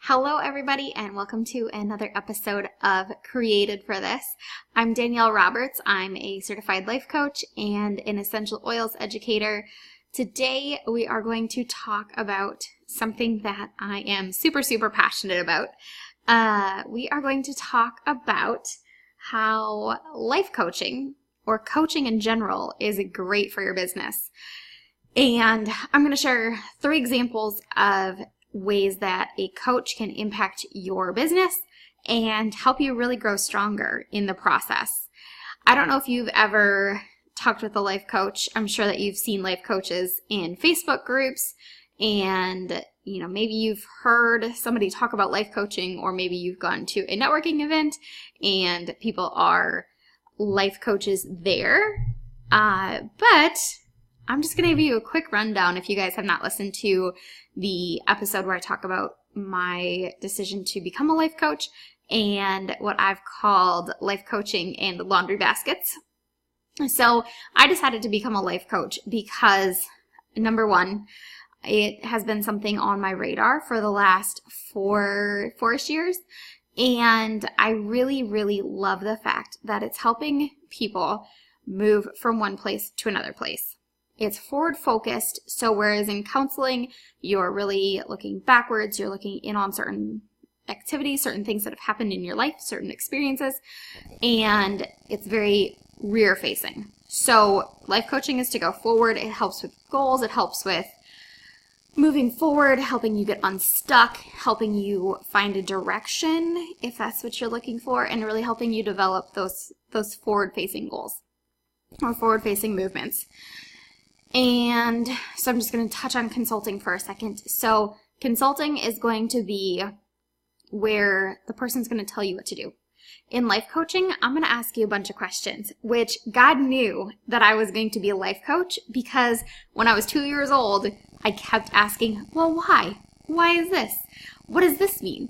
Hello, everybody, and welcome to another episode of Created for This. I'm Danielle Roberts. I'm a certified life coach and an essential oils educator. Today, we are going to talk about something that I am super passionate about. We are going to talk about how life coaching, or coaching in general, is great for your business. And I'm going to share 3 examples of ways that a coach can impact your business and help you really grow stronger in the process. I don't know if you've ever talked with a life coach. I'm sure that you've seen life coaches in Facebook groups, and maybe you've heard somebody talk about life coaching, or maybe you've gone to a networking event and people are life coaches there. But I'm just going to give you a quick rundown if you guys have not listened to the episode where I talk about my decision to become a life coach and what I've called life coaching and laundry baskets. So I decided to become a life coach because, number one, it has been something on my radar for the last four-ish years. And I really love the fact that it's helping people move from one place to another place. It's forward focused, so whereas in counseling, you're really looking backwards, you're looking in on certain activities, certain things that have happened in your life, certain experiences, and it's very rear facing. So life coaching is to go forward. It helps with goals, it helps with moving forward, helping you get unstuck, helping you find a direction if that's what you're looking for, and really helping you develop those forward facing goals or forward facing movements. And so I'm just going to touch on consulting for a second. So consulting is going to be where the person's going to tell you what to do. In life coaching, I'm going to ask you a bunch of questions, which God knew that I was going to be a life coach, because when I was 2 years old, I kept asking, well, why? Why is this? What does this mean?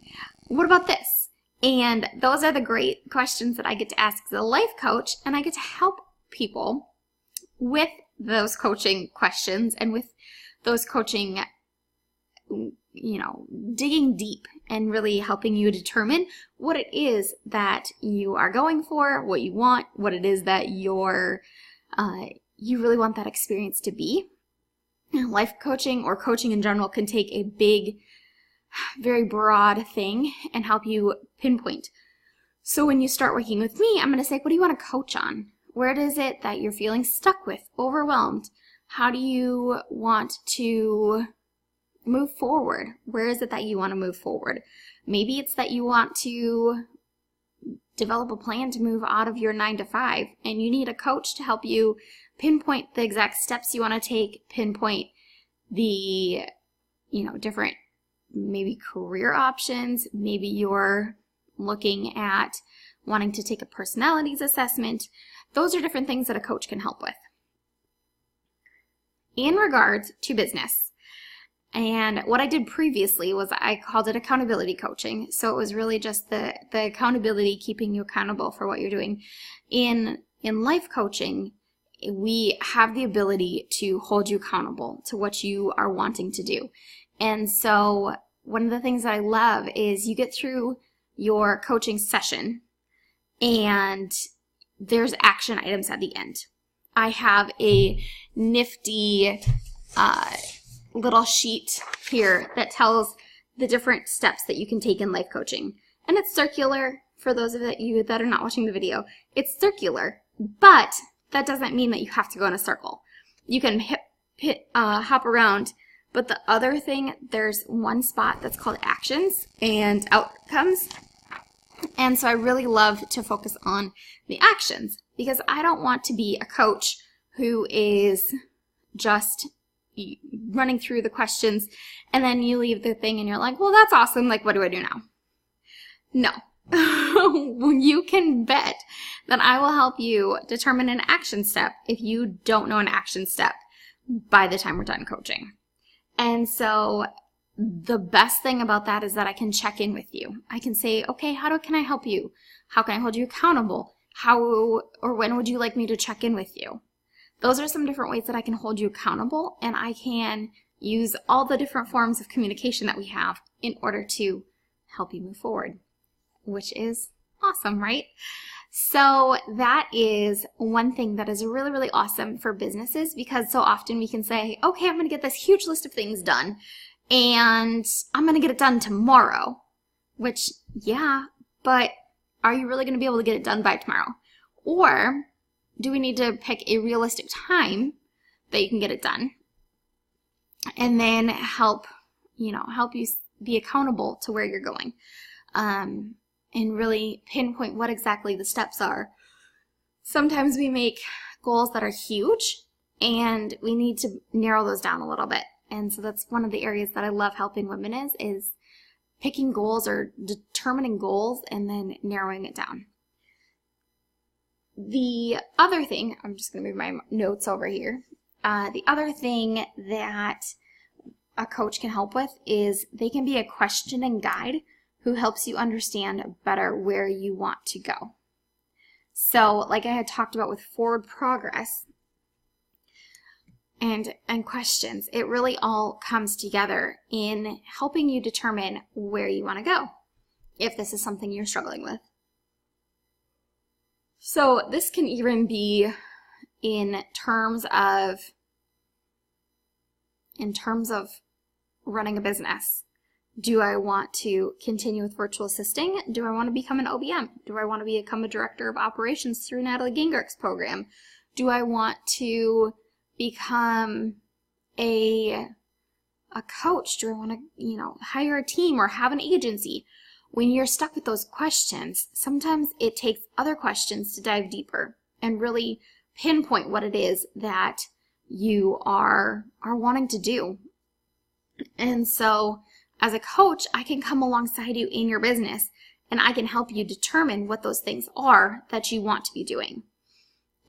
What about this? And those are the great questions that I get to ask as a life coach, and I get to help people with those coaching questions and with those coaching, digging deep and really helping you determine what it is that you are going for, what you want, what it is that you really want that experience to be. Life coaching or coaching in general can take a big, very broad thing and help you pinpoint. So when you start working with me, I'm going to say, what do you want to coach on? Where is it that you're feeling stuck with, overwhelmed? How do you want to move forward? Where is it that you want to move forward? Maybe it's that you want to develop a plan to move out of your 9-to-5, and you need a coach to help you pinpoint the exact steps you want to take, pinpoint the, different maybe career options. Maybe you're looking at wanting to take a personalities assessment. Those are different things that a coach can help with. In regards to business, and what I did previously was I called it accountability coaching. So it was really just the accountability, keeping you accountable for what you're doing. In life coaching, we have the ability to hold you accountable to what you are wanting to do. And so one of the things that I love is you get through your coaching session and there's action items at the end. I have a nifty little sheet here that tells the different steps that you can take in life coaching. And it's circular. For those of you that are not watching the video, it's circular, but that doesn't mean that you have to go in a circle. You can hop around, but the other thing, there's one spot that's called actions and outcomes. And so I really love to focus on the actions, because I don't want to be a coach who is just running through the questions and then you leave the thing and you're like, well, that's awesome. Like, what do I do now? No. You can bet that I will help you determine an action step if you don't know an action step by the time we're done coaching. And so the best thing about that is that I can check in with you. I can say, okay, can I help you? How can I hold you accountable? How or when would you like me to check in with you? Those are some different ways that I can hold you accountable, and I can use all the different forms of communication that we have in order to help you move forward, which is awesome, right? So that is one thing that is really, really awesome for businesses, because so often we can say, okay, I'm going to get this huge list of things done and I'm going to get it done tomorrow, which, yeah, but are you really going to be able to get it done by tomorrow? Or do we need to pick a realistic time that you can get it done, and then help you be accountable to where you're going, and really pinpoint what exactly the steps are. Sometimes we make goals that are huge, and we need to narrow those down a little bit. And so that's one of the areas that I love helping women is picking goals or determining goals and then narrowing it down. The other thing, I'm just going to move my notes over here. The other thing that a coach can help with is they can be a question and guide who helps you understand better where you want to go. So like I had talked about with forward progress and questions, it really all comes together in helping you determine where you want to go, if this is something you're struggling with. So this can even be in terms of running a business. Do I want to continue with virtual assisting? Do I want to become an OBM? Do I want to become a director of operations through Natalie Gingrich's program? Do I want to become a coach? Do I want to, hire a team or have an agency? When you're stuck with those questions, sometimes it takes other questions to dive deeper and really pinpoint what it is that you are wanting to do. And so as a coach, I can come alongside you in your business, and I can help you determine what those things are that you want to be doing.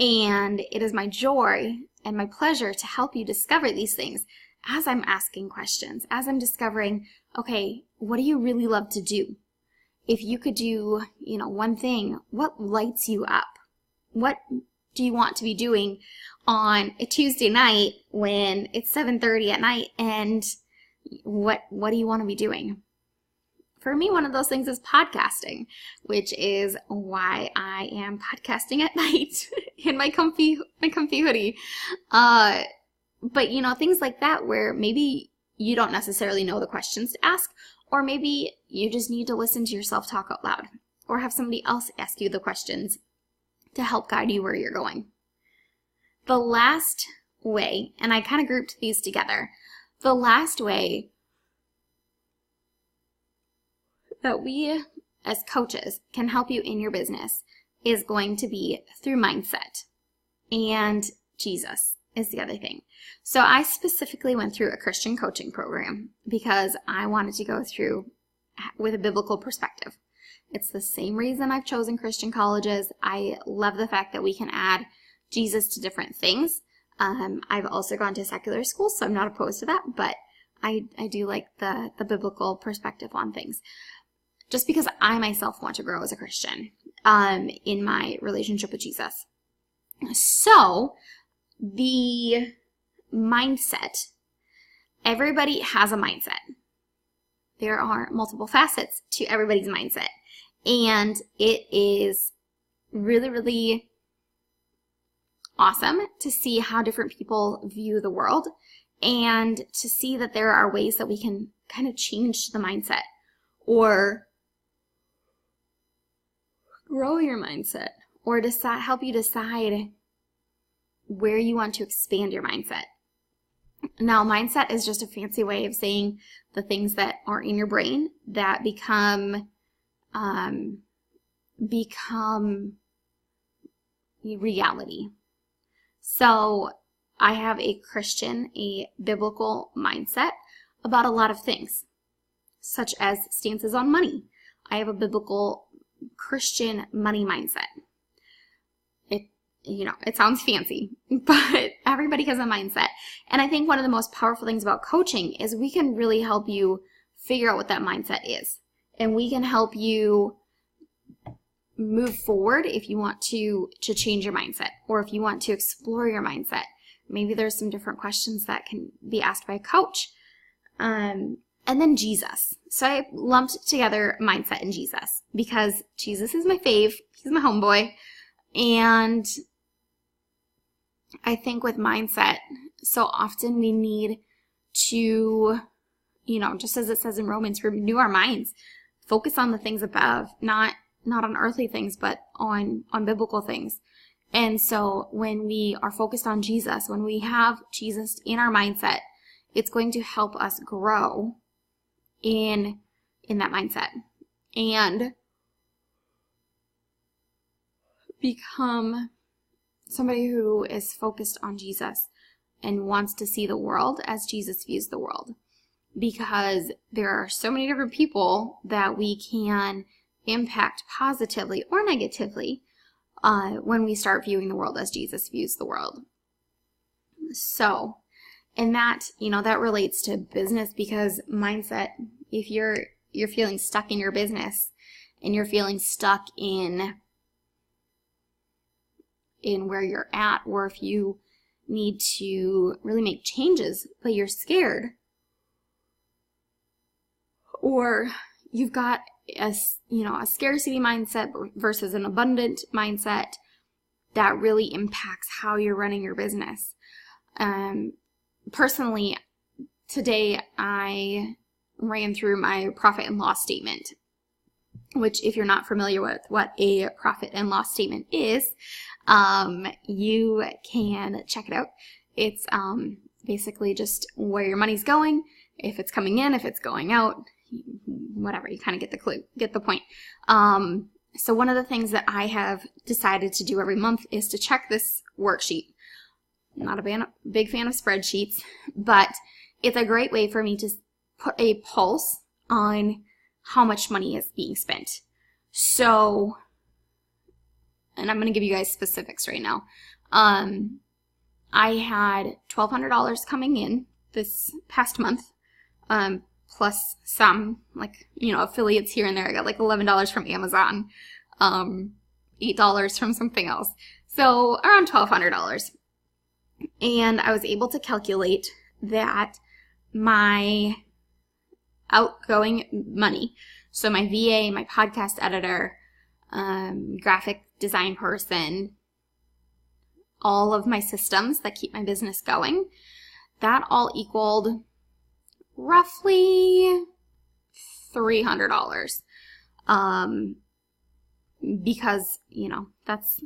And it is my joy and my pleasure to help you discover these things as I'm asking questions, as I'm discovering, okay, what do you really love to do? If you could do, one thing, what lights you up? What do you want to be doing on a Tuesday night when it's 7:30 at night, and what do you want to be doing? For me, one of those things is podcasting, which is why I am podcasting at night in my comfy hoodie. But things like that where maybe you don't necessarily know the questions to ask, or maybe you just need to listen to yourself talk out loud, or have somebody else ask you the questions to help guide you where you're going. The last way, and I kind of grouped these together, the last way that we as coaches can help you in your business is going to be through mindset. And Jesus is the other thing. So I specifically went through a Christian coaching program because I wanted to go through with a biblical perspective. It's the same reason I've chosen Christian colleges. I love the fact that we can add Jesus to different things. I've also gone to secular schools, so I'm not opposed to that, but I do like the biblical perspective on things. Just because I myself want to grow as a Christian in my relationship with Jesus. So the mindset, everybody has a mindset. There are multiple facets to everybody's mindset. And it is really, really awesome to see how different people view the world, and to see that there are ways that we can kind of change the mindset or grow your mindset, or help you decide where you want to expand your mindset. Now, mindset is just a fancy way of saying the things that are in your brain that become reality. So I have a biblical mindset about a lot of things, such as stances on money. I have a biblical Christian money mindset. It sounds fancy, but everybody has a mindset. And I think one of the most powerful things about coaching is we can really help you figure out what that mindset is. And we can help you move forward if you want to change your mindset, or if you want to explore your mindset. Maybe there's some different questions that can be asked by a coach. and then Jesus. So I lumped together mindset and Jesus because Jesus is my fave. He's my homeboy. And I think with mindset, so often we need to, just as it says in Romans, renew our minds, focus on the things above, not on earthly things, but on biblical things. And so when we are focused on Jesus, when we have Jesus in our mindset, it's going to help us grow in that mindset and become somebody who is focused on Jesus and wants to see the world as Jesus views the world. Because there are so many different people that we can impact positively or negatively when we start viewing the world as Jesus views the world. So, and that, that relates to business, because mindset, if you're feeling stuck in your business and you're feeling stuck in where you're at, or if you need to really make changes, but you're scared, or you've got a scarcity mindset versus an abundant mindset, that really impacts how you're running your business. Personally, today I ran through my profit and loss statement, which, if you're not familiar with what a profit and loss statement is, you can check it out. It's basically just where your money's going, if it's coming in, if it's going out, whatever. You kind of get the clue, get the point. So one of the things that I have decided to do every month is to check this worksheet. I'm not a big fan of spreadsheets, but it's a great way for me to put a pulse on how much money is being spent. So, and I'm going to give you guys specifics right now. I had $1,200 coming in this past month, plus some, affiliates here and there. I got $11 from Amazon, $8 from something else. So around $1,200. And I was able to calculate that my outgoing money, so my VA, my podcast editor, graphic design person, all of my systems that keep my business going, that all equaled roughly $300. Because, that's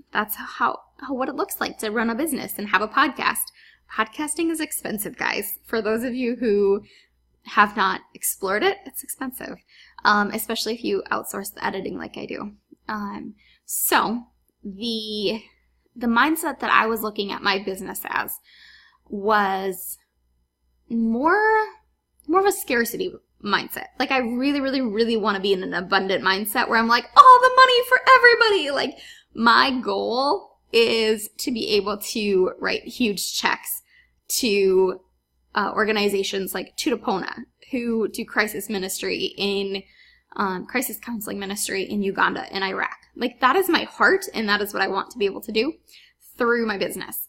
what it looks like to run a business and have a podcast. Podcasting is expensive, guys. For those of you who have not explored it, it's expensive, especially if you outsource the editing like I do. So the mindset that I was looking at my business as was more of a scarcity mindset. I really, really, really want to be in an abundant mindset where I'm like, all the money for everybody. My goal is to be able to write huge checks to organizations like Tutapona, who do crisis ministry in crisis counseling ministry in Uganda and Iraq. That is my heart, and that is what I want to be able to do through my business.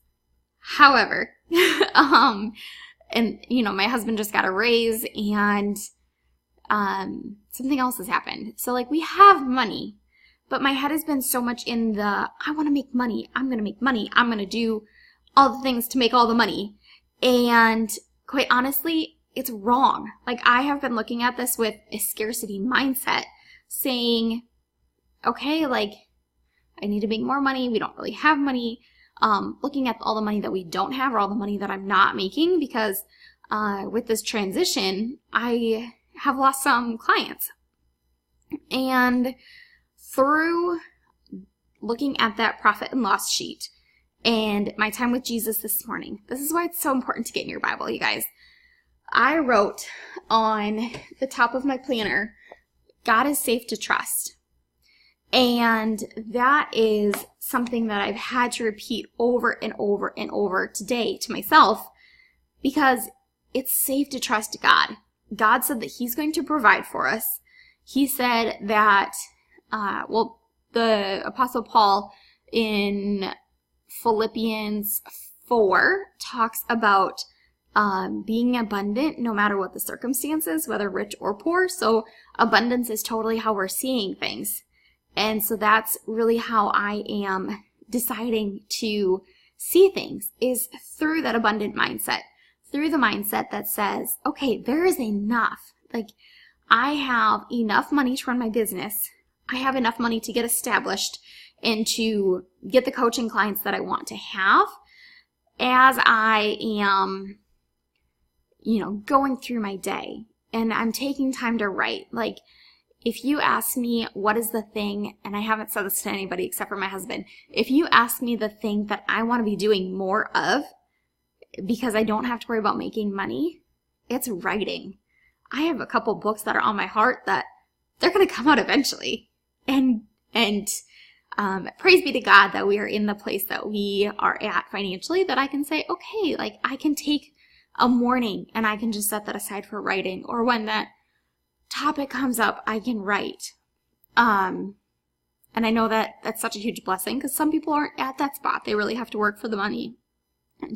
However, and my husband just got a raise, and something else has happened. So we have money, but my head has been so much in the, I want to make money. I'm going to make money. I'm going to do all the things to make all the money. And quite honestly, it's wrong. I have been looking at this with a scarcity mindset, saying, okay, I need to make more money. We don't really have money. Looking at all the money that we don't have, or all the money that I'm not making, because with this transition, I have lost some clients. And through looking at that profit and loss sheet and my time with Jesus this morning, this is why it's so important to get in your Bible, you guys. I wrote on the top of my planner, God is safe to trust. And that is something that I've had to repeat over and over and over today to myself, because it's safe to trust God. God said that He's going to provide for us. He said that, the Apostle Paul in Philippians 4 talks about being abundant no matter what the circumstances, whether rich or poor. So abundance is totally how we're seeing things. And so that's really how I am deciding to see things, is through that abundant mindset, through the mindset that says, okay, there is enough. Like, I have enough money to run my business. I have enough money to get established and to get the coaching clients that I want to have as I am, going through my day, and I'm taking time to write. Like, if you ask me what is the thing, and I haven't said this to anybody except for my husband, if you ask me the thing that I want to be doing more of because I don't have to worry about making money, it's writing. I have a couple books that are on my heart that they're going to come out eventually. And praise be to God that we are in the place that we are at financially, that I can say, okay, like, I can take a morning and I can just set that aside for writing, or when that topic comes up, I can write. And I know that that's such a huge blessing, because some people aren't at that spot. They really have to work for the money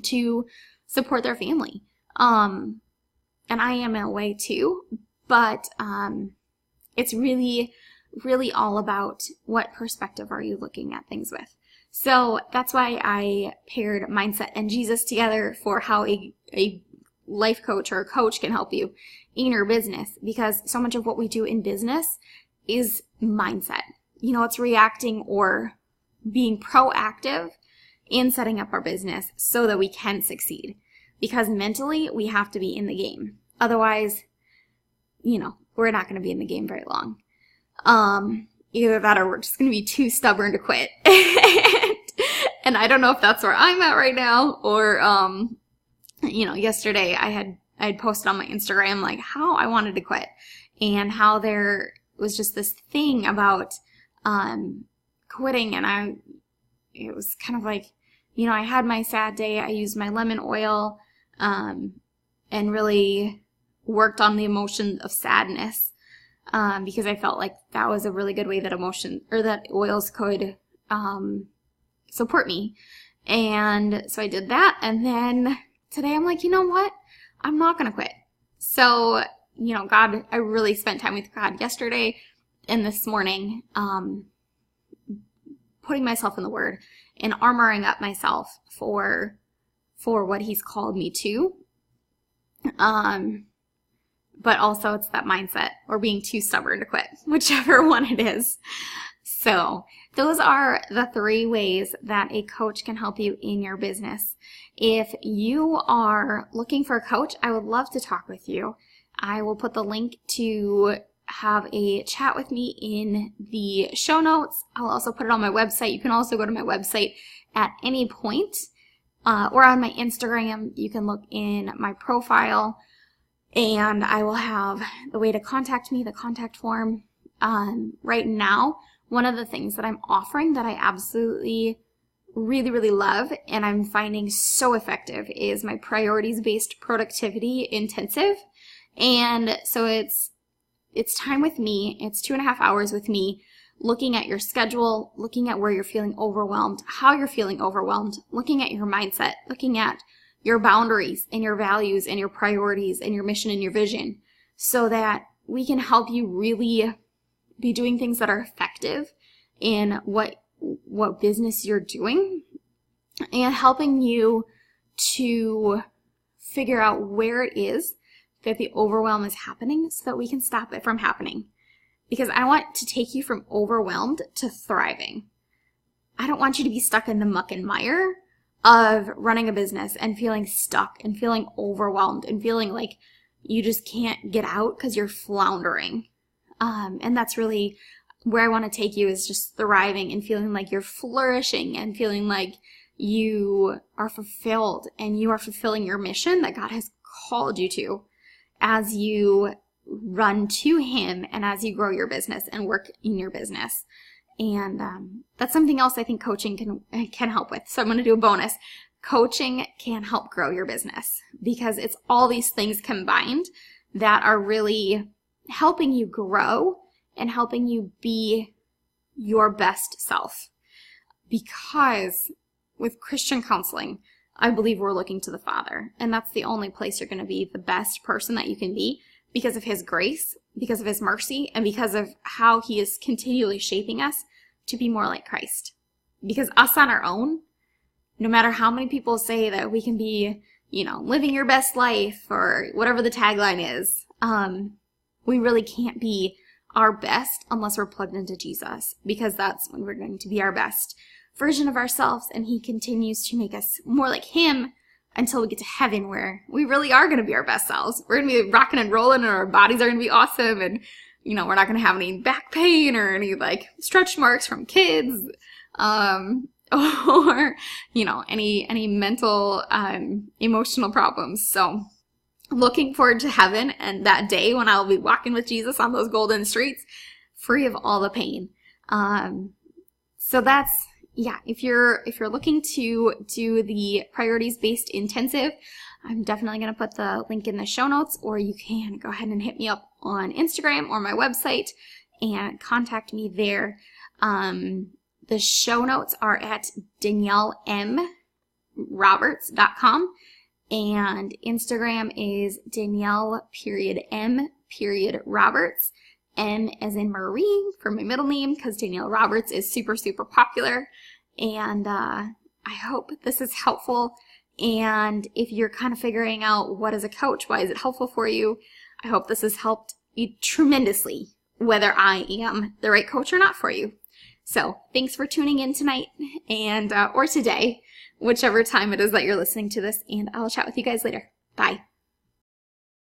to support their family. And I am in a way too, but it's really, really all about what perspective are you looking at things with. So that's why I paired mindset and Jesus together for how a life coach or a coach can help you in your business, because so much of what we do in business is mindset. It's reacting or being proactive in setting up our business so that we can succeed, because mentally we have to be in the game. Otherwise, we're not going to be in the game very long. Either that or we're just going to be too stubborn to quit. And I don't know if that's where I'm at right now, or yesterday I had posted on my Instagram like how I wanted to quit, and how there was just this thing about quitting, and it was kind of like, I had my sad day. I used my lemon oil and really worked on the emotion of sadness, because I felt like that was a really good way that oils could support me. And so I did that, and then today I'm like, you know what? I'm not going to quit. So, God, I really spent time with God yesterday and this morning, putting myself in the Word and armoring up myself for what He's called me to. But also it's that mindset, or being too stubborn to quit, whichever one it is. So those are the 3 ways that a coach can help you in your business. If you are looking for a coach, I would love to talk with you. I will put the link to have a chat with me in the show notes. I'll also put it on my website. You can also go to my website at any point, or on my Instagram. You can look in my profile, and I will have the way to contact me, the contact form. Right now, one of the things that I'm offering that I absolutely really, really love and I'm finding so effective is my priorities-based productivity intensive. And so it's time with me. It's 2.5 hours with me, looking at your schedule, looking at where you're feeling overwhelmed, how you're feeling overwhelmed, looking at your mindset, looking at your boundaries and your values and your priorities and your mission and your vision, so that we can help you really be doing things that are effective in what business you're doing, and helping you to figure out where it is that the overwhelm is happening so that we can stop it from happening. Because I want to take you from overwhelmed to thriving. I don't want you to be stuck in the muck and mire of running a business and feeling stuck and feeling overwhelmed and feeling like you just can't get out because you're floundering. And that's really where I want to take you, is just thriving and feeling like you're flourishing and feeling like you are fulfilled and you are fulfilling your mission that God has called you to as you run to Him and as you grow your business and work in your business. And that's something else I think coaching can help with. So I'm going to do a bonus. Coaching can help grow your business, because it's all these things combined that are really helping you grow and helping you be your best self. Because with Christian counseling, I believe we're looking to the Father. And that's the only place you're going to be the best person that you can be because of his grace, because of his mercy, and because of how he is continually shaping us to be more like Christ. Because us on our own, no matter how many people say that we can be, living your best life or whatever the tagline is, we really can't be our best unless we're plugged into Jesus, because that's when we're going to be our best version of ourselves, and he continues to make us more like him until we get to heaven, where we really are going to be our best selves. We're going to be rocking and rolling, and our bodies are going to be awesome, and we're not going to have any back pain or any stretch marks from kids, or any mental emotional problems. So looking forward to heaven and that day when I'll be walking with Jesus on those golden streets, free of all the pain. So that's, if you're looking to do the priorities-based intensive, I'm definitely going to put the link in the show notes, or you can go ahead and hit me up on Instagram or my website and contact me there. The show notes are at DanielleMRoberts.com, and Instagram is Danielle.M.Roberts, N as in Marie for my middle name, because Danielle Roberts is super, super popular. And I hope this is helpful. And if you're kind of figuring out what is a coach, why is it helpful for you, I hope this has helped you tremendously, whether I am the right coach or not for you. So thanks for tuning in tonight and or today, whichever time it is that you're listening to this, and I'll chat with you guys later. Bye.